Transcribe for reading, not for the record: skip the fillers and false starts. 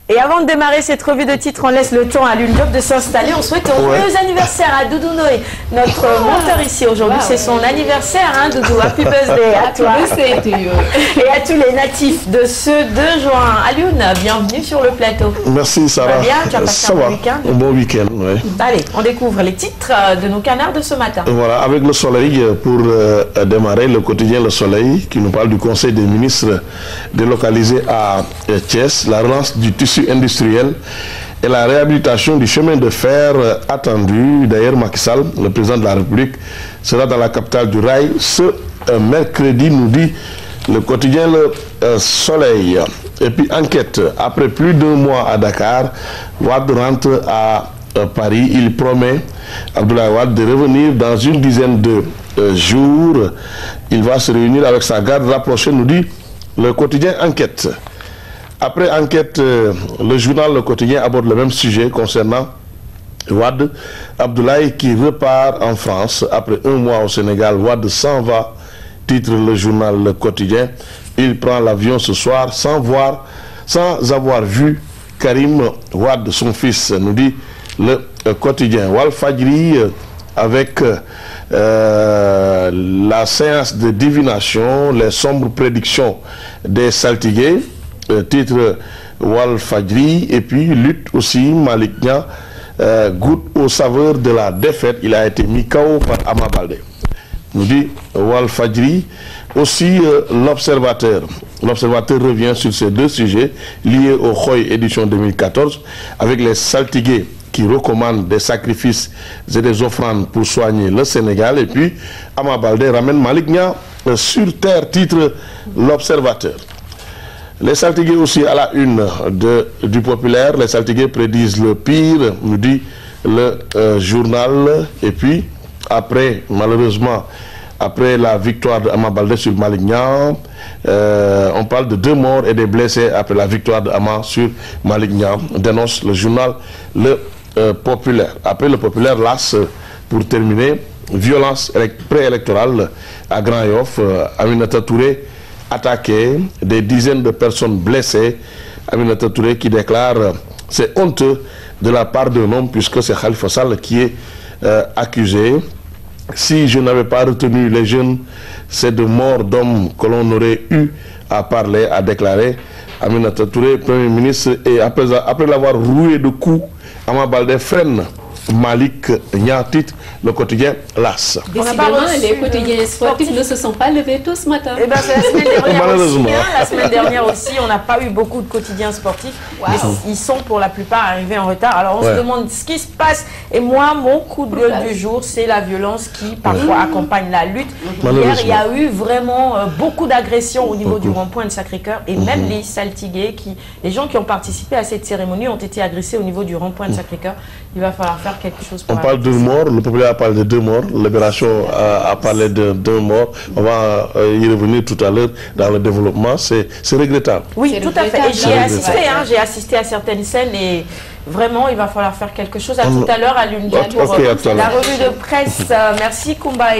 Et avant de démarrer cette revue de titres, on laisse le temps à Lune Diop de s'installer. On souhaite un joyeux anniversaire à Doudou Noé, notre monteur ici aujourd'hui. C'est son anniversaire, hein, Doudou. Happy birthday à toi. Et à tous les natifs de ce 2 juin. Alioune, bienvenue sur le plateau. Merci Sarah. Ça va bien? Tu as passé un bon week-end? Un bon week-end, oui. Allez, on découvre les titres de nos canards de ce matin. Voilà, avec le soleil pour démarrer le quotidien Le Soleil qui nous parle du Conseil des ministres délocalisé à Thiès, la relance du tissu industriel et la réhabilitation du chemin de fer attendu. D'ailleurs, Macky Sall, le président de la République, sera dans la capitale du rail ce mercredi, nous dit le quotidien Le Soleil. Et puis, enquête. Après plus d'1 mois à Dakar, Wade rentre à Paris. Il promet, Abdoulaye Wade, de revenir dans une dizaine de jours. Il va se réunir avec sa garde rapprochée, nous dit le quotidien Enquête. Après Enquête, le journal Le Quotidien aborde le même sujet concernant Wade. Abdoulaye qui repart en France après 1 mois au Sénégal. Wade s'en va, titre le journal Le Quotidien. Il prend l'avion ce soir sans avoir vu Karim Wade, son fils, nous dit le quotidien. Walfadjri avec la séance de divination, les sombres prédictions des saltigués. Titre Walfadjri. Et puis lutte aussi, Malick Niang goûte aux saveurs de la défaite. Il a été mis KO par Ama Baldé, nous dit Walfadjri. Aussi l'Observateur. L'Observateur revient sur ces 2 sujets liés au Khoy édition 2014 avec les saltigués qui recommandent des sacrifices et des offrandes pour soigner le Sénégal. Et puis Ama Baldé ramène Malick Niang sur terre, titre l'Observateur. Les saltigués aussi à la une du Populaire. Les saltigués prédisent le pire, nous dit le journal. Et puis, après, malheureusement, après la victoire d'Ama Baldé sur Malick Niang, on parle de 2 morts et des blessés après la victoire d'Ama sur Malick Niang, dénonce le journal Le Populaire. Après le Populaire, l'AS, pour terminer, violence préélectorale à Grand Yoff. Aminata Touré attaqué, des dizaines de personnes blessées. Aminata Touré qui déclare c'est honteux de la part d'un homme puisque c'est Khalifa Sall qui est accusé. Si je n'avais pas retenu les jeunes, c'est de morts d'hommes que l'on aurait eu à parler, a déclaré Aminata Touré, Premier ministre. Et après l'avoir roué de coups, Ama Baldé freine Malick Niang, titre le quotidien LAS. Décidément, les quotidiens sportifs ne se sont pas levés tôt ce matin. Eh ben, c'est la semaine dernière malheureusement. aussi, hein, la semaine dernière aussi, on n'a pas eu beaucoup de quotidiens sportifs. Wow. Ils sont pour la plupart arrivés en retard. Alors on se demande ce qui se passe. Et moi, mon coup de gueule du jour, c'est la violence qui parfois accompagne la lutte. Hier, il y a eu vraiment beaucoup d'agressions au niveau du rond-point de Sacré-Cœur. Et même les saltigués, les gens qui ont participé à cette cérémonie ont été agressés au niveau du rond-point de Sacré-Cœur. Il va falloir faire quelque chose pour on parle de morts, le Populaire a parlé de 2 morts, Libération a parlé de 2 morts. On va y revenir tout à l'heure dans le développement. C'est regrettable. Oui, tout à fait. J'ai assisté à certaines scènes et vraiment, il va falloir faire quelque chose. À tout à l'heure à Lune Diop pour la revue de presse. Merci Kumba.